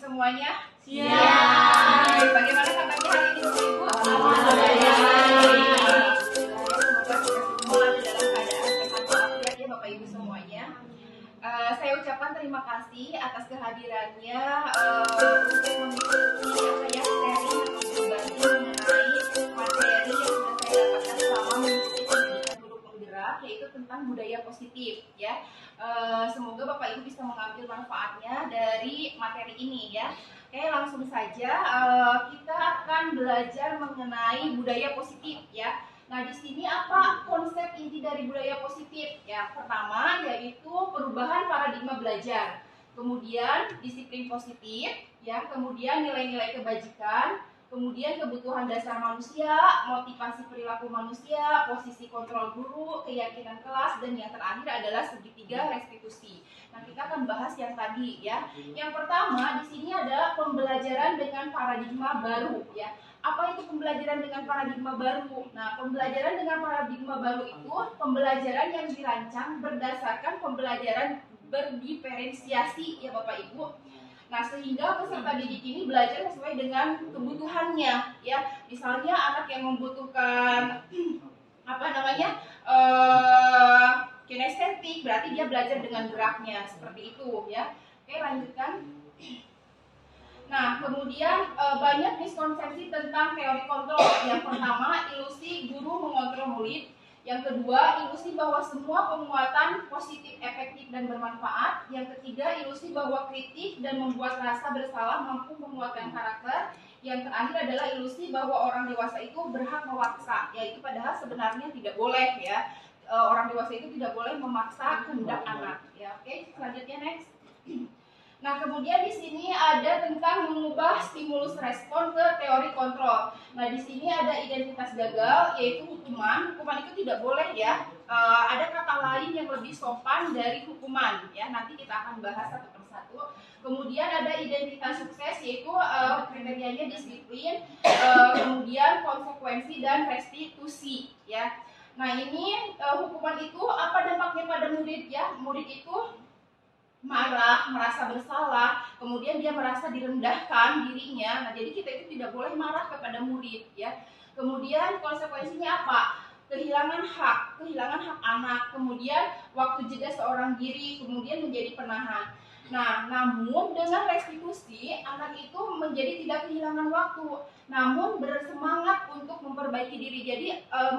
Semuanya siap. Bagaimana kabarnya hari ini Bapak Ibu? Semoga kita semua dalam keadaan sehat walafiat ya Bapak Ibu semuanya. Saya ucapkan terima kasih atas kehadirannya untuk mengikuti seri atau berbagi mengenai materi yang sudah saya dapatkan selama mengikuti pendidikan guru penggerak, yaitu tentang budaya positif ya. Semoga Bapak Ibu bisa mengambil manfaatnya dari materi ini ya. Oke, langsung saja kita akan belajar mengenai budaya positif ya. Nah, di sini apa konsep inti dari budaya positif? Ya, pertama yaitu perubahan paradigma belajar. Kemudian disiplin positif ya, kemudian nilai-nilai kebajikan, kemudian kebutuhan dasar manusia, motivasi perilaku manusia, posisi kontrol guru, keyakinan kelas, dan yang terakhir adalah segitiga restitusi. Nah, kita akan bahas yang tadi ya. Yang pertama di sini ada pembelajaran dengan paradigma baru ya. Apa itu pembelajaran dengan paradigma baru? Nah, pembelajaran dengan paradigma baru itu pembelajaran yang dirancang berdasarkan pembelajaran berdiferensiasi ya Bapak Ibu. Nah, sehingga peserta didik ini belajar sesuai dengan kebutuhannya ya. Misalnya anak yang membutuhkan kinestetik, berarti dia belajar dengan geraknya seperti itu ya. Oke, lanjutkan. Nah, kemudian banyak miskonsepsi tentang teori kontrol. Yang pertama, ilusi guru mengontrol murid. Yang kedua, ilusi bahwa semua penguatan positif, efektif, dan bermanfaat. Yang ketiga, ilusi bahwa kritik dan membuat rasa bersalah mampu menguatkan karakter. Yang terakhir adalah ilusi bahwa orang dewasa itu berhak memaksa, yaitu padahal sebenarnya tidak boleh ya. Orang dewasa itu tidak boleh memaksa kehendak anak. Ya, oke, selanjutnya next. Nah, kemudian di sini ada tentang mengubah stimulus respon ke teori kontrol. Nah, di sini ada identitas gagal, yaitu hukuman. Hukuman itu tidak boleh ya. Ada kata lain yang lebih sopan dari hukuman ya. Nanti kita akan bahas satu persatu. Kemudian ada identitas sukses, yaitu kriterianya disiplin, kemudian konsekuensi dan restitusi ya. Nah, ini hukuman itu apa dampaknya pada murid ya? Murid itu marah, merasa bersalah, kemudian dia merasa direndahkan dirinya. Nah, jadi kita itu tidak boleh marah kepada murid ya. Kemudian konsekuensinya apa? Kehilangan hak anak, kemudian waktu jeda seorang diri, kemudian menjadi penahan. Nah, namun dengan restitusi anak itu menjadi tidak kehilangan waktu, namun bersemangat untuk memperbaiki diri. Jadi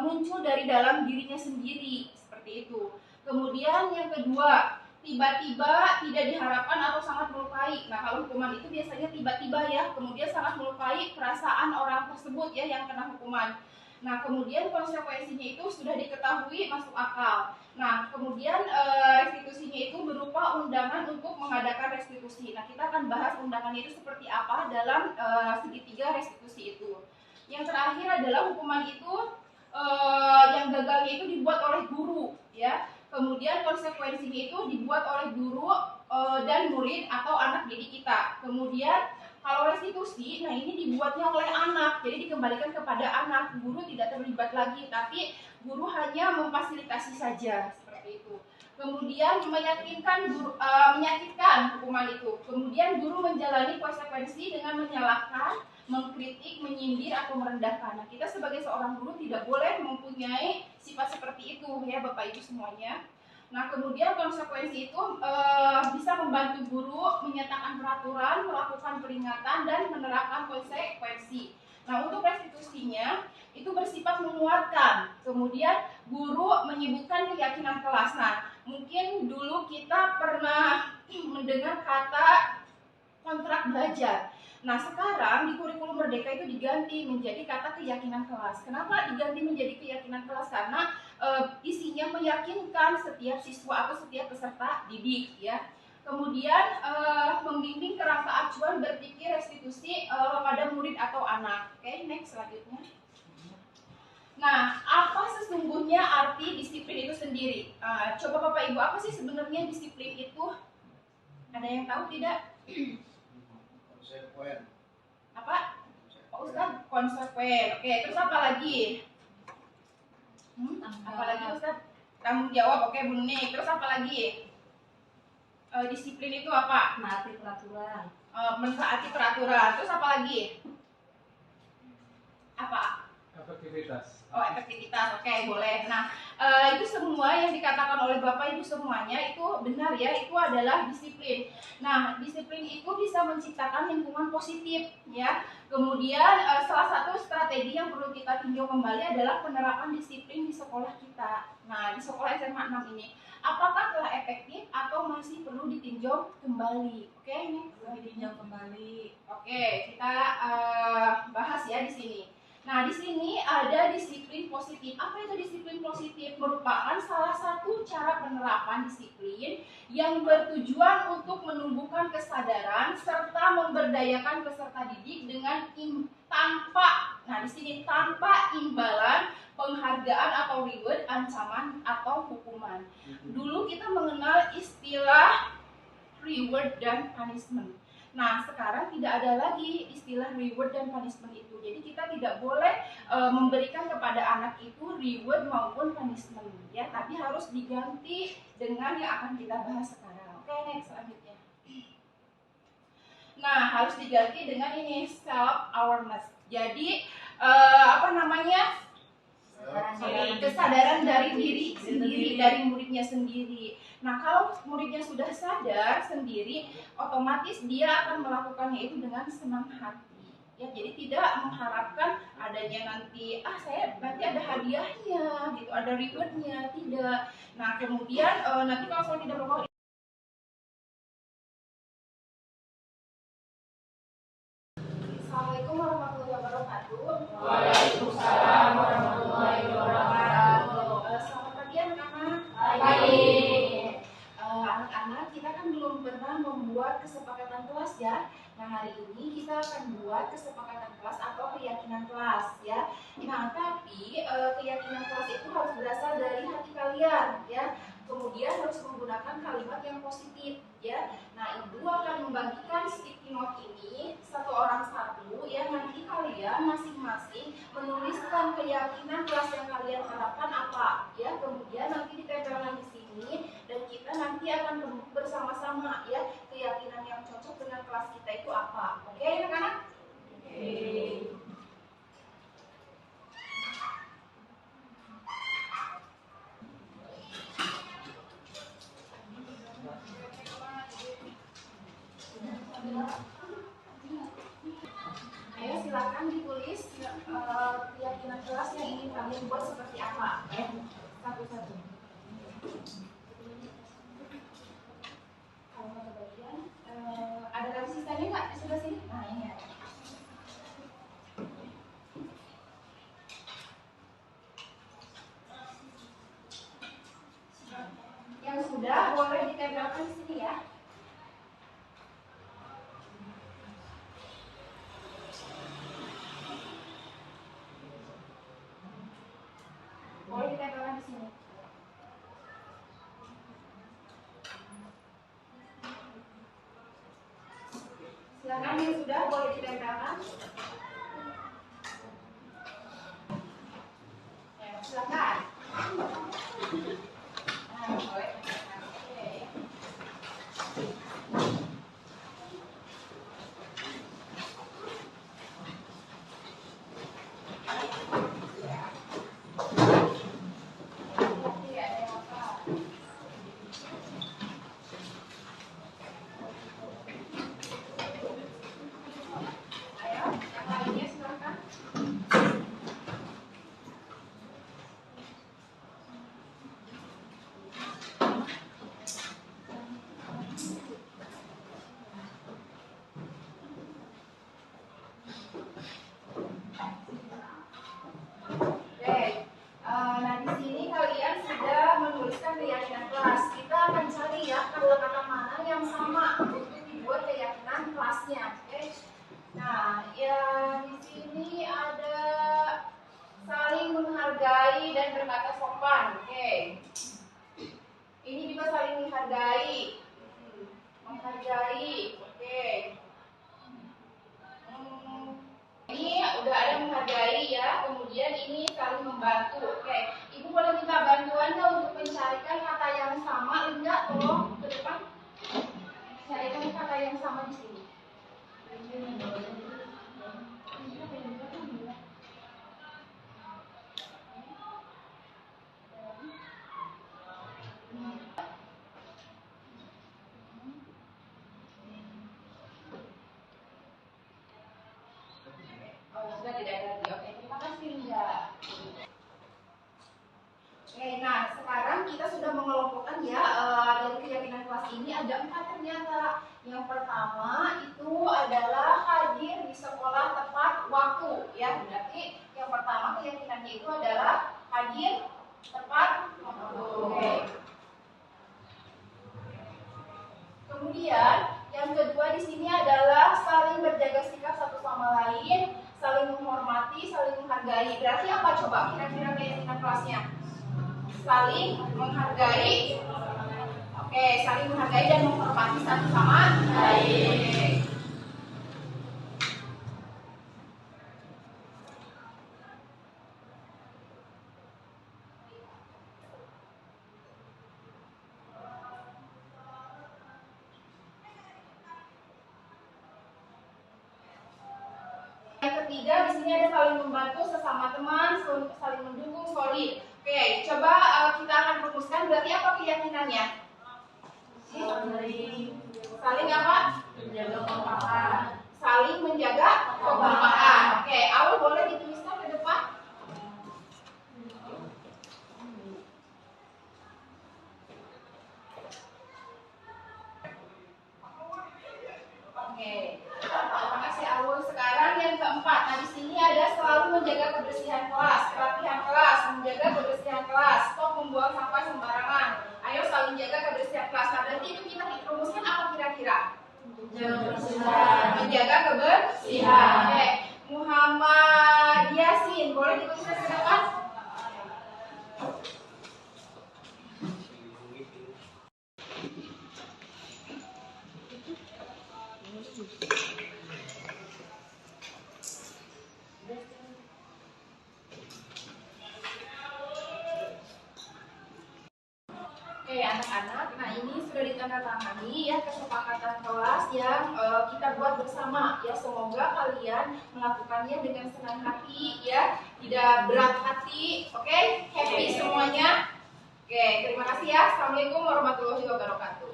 muncul dari dalam dirinya sendiri seperti itu. Kemudian yang kedua, tiba-tiba tidak diharapkan atau sangat melukai. Nah, kalau hukuman itu biasanya tiba-tiba ya, kemudian sangat melukai perasaan orang tersebut ya yang kena hukuman. Nah, kemudian konsekuensinya itu sudah diketahui masuk akal. Nah, kemudian restitusinya itu berupa undangan untuk mengadakan restitusi. Nah, kita akan bahas undangan itu seperti apa dalam segitiga restitusi itu. Yang terakhir adalah hukuman itu yang gagalnya itu dibuat oleh guru ya. Kemudian konsekuensinya itu dibuat oleh guru dan murid atau anak didik kita. Kemudian kalau restitusi, nah ini dibuatnya oleh anak, jadi dikembalikan kepada anak. Guru tidak terlibat lagi, tapi guru hanya memfasilitasi saja seperti itu. Kemudian menyakitkan hukuman itu. Kemudian guru menjalani konsekuensi dengan menyalahkan, mengkritik, menyindir atau merendahkan. Nah, kita sebagai seorang guru tidak boleh mempunyai sifat seperti itu ya Bapak Ibu semuanya. Nah, kemudian konsekuensi itu bisa membantu guru menyatakan peraturan, melakukan peringatan, dan menerapkan konsekuensi. Nah, untuk restitusinya itu bersifat menguatkan. Kemudian guru menyebutkan keyakinan kelas. Nah, mungkin dulu kita pernah mendengar kata kontrak belajar. Nah, sekarang di kurikulum Merdeka itu diganti menjadi kata keyakinan kelas. Kenapa diganti menjadi keyakinan kelas? Karena isinya meyakinkan setiap siswa atau setiap peserta didik ya. Kemudian membimbing kerangka acuan berpikir restitusi pada murid atau anak. Oke, next selanjutnya. Nah, apa arti disiplin itu sendiri. Coba Bapak Ibu, apa sih sebenarnya disiplin itu? Ada yang tahu tidak? Konsekuen. Apa? Pak Ustadz, konsekuen. Oke, terus apa lagi? Apa lagi Ustadz? Tanggung jawab. Oke, Bu Nuni. Terus apa lagi? Disiplin itu apa? Menaati peraturan. Mentaati peraturan. Terus apa lagi? Apa? Efektivitas. Oh, efektivitas. Oke, boleh. Nah, itu semua yang dikatakan oleh Bapak Ibu semuanya itu benar ya, itu adalah disiplin. Nah, disiplin itu bisa menciptakan lingkungan positif ya. Kemudian salah satu strategi yang perlu kita tinjau kembali adalah penerapan disiplin di sekolah kita. Nah, di sekolah SMA 6 ini apakah telah efektif atau masih perlu ditinjau kembali? Oke, ini Ditinjau kembali. Oke, kita bahas ya di sini. Nah, di sini ada disiplin positif. Apa itu disiplin positif? Merupakan salah satu cara penerapan disiplin yang bertujuan untuk menumbuhkan kesadaran serta memberdayakan peserta didik dengan tanpa, nah di sini tanpa imbalan, penghargaan atau reward, ancaman atau hukuman. Dulu kita mengenal istilah reward dan punishment. Nah, sekarang tidak ada lagi istilah reward dan punishment itu. Jadi kita tidak boleh memberikan kepada anak itu reward maupun punishment, ya. Tapi harus diganti dengan yang akan kita bahas sekarang. Oke, next selanjutnya. Nah, harus diganti dengan ini self awareness. Jadi apa namanya? Kesadaran dari diri sendiri, dari muridnya sendiri. Nah, kalau muridnya sudah sadar sendiri, otomatis dia akan melakukannya itu dengan senang hati. Ya, jadi tidak mengharapkan adanya nanti, saya nanti ada hadiahnya, gitu, ada rewardnya, tidak. Nah, kemudian nanti kalau saya tidak berbohong. Assalamualaikum warahmatullahi wabarakatuh. Waalaikumsalam warahmatullahi wabarakatuh. Selamat pagi anak-anak. Pagi. Anak-anak, kita kan belum pernah membuat kesepakatan kelas ya. Nah, hari ini kita akan buat kesepakatan kelas atau keyakinan kelas ya. Nah, tapi keyakinan kelas itu harus berasal dari hati kalian ya. Kemudian harus menggunakan kalimat yang positif ya. Nah, Ibu akan membagikan sticky note ini satu orang satu ya. Nanti kalian masing-masing menuliskan keyakinan kelas yang kalian harapkan apa ya. Kemudian nanti ditempelkan di sini dan kita nanti akan bersama-sama ya keyakinan yang cocok dengan kelas kita itu apa. Oke, anak-anak? Oke. Ayo silakan ditulis keyakinan kelas yang ingin kalian buat seperti apa ya. Satu-satu. Kalau ada bagian ada lagi sisanya nggak di sebelah sini? Nah, ini ada. Yang sudah boleh ditempelkan di sini ya. Boleh ditempelkan di sini. Silakan yang sudah boleh ditempelkan. Ya, silakan. Nah, boleh. Oke. Oke, ada yang apa? Ayo, yang lainnya silakan. menghargai dan berkata sopan. Oke. Ini juga saling menghargai. Menghargai. Oke. Ini udah ada menghargai ya. Kemudian ini saling membantu. Oke. Ibu boleh minta bantuan nggak untuk mencarikan kata yang sama? Enggak, tolong ke depan. Carikan kata yang sama di sini. Oh, sudah tidak ada lagi. Oke, terima kasih Linda. Oke, nah sekarang kita sudah mengelompokkan ya dari keyakinan kelas ini ada 4 ternyata. Yang pertama itu adalah hadir di sekolah tepat waktu ya. Berarti yang pertama keyakinannya itu adalah hadir tepat waktu. Oke. Kemudian yang kedua di sini adalah saling berjaga sikap satu sama lain, saling menghormati, saling menghargai. Berarti apa coba kira-kira keyakinan kelasnya? Saling menghargai. Oke, saling menghargai dan menghormati satu sama lain. Yang ketiga di sini ada saling membantu sesama teman, saling mendukung, solid. Oke, coba kita akan rumuskan berarti apa keyakinannya? Saling apa? Menjaga kekompakan. Saling menjaga kekompakan. Oke, awal boleh dituliskan ke depan. Oke, terima kasih Awul. Sekarang yang keempat. Nah di sini ada selalu menjaga kebersihan kelas, kerapihan kelas, menjaga kebersihan kelas, stop membuang sampah sembarangan. Ayo saling jaga kebersihan kelas. Nah berarti itu kita rumuskan apa kira-kira? Menjaga kebersihan. Menjaga kebersihan. Oke, Muhammad Yasin, boleh dituliskan ke depan? Oke anak-anak, nah ini sudah ditandatangani ya kesepakatan kelas yang kita buat bersama ya. Semoga kalian melakukannya dengan senang hati ya, tidak berat hati. Oke, happy semuanya. Oke, terima kasih ya. Assalamualaikum warahmatullahi wabarakatuh.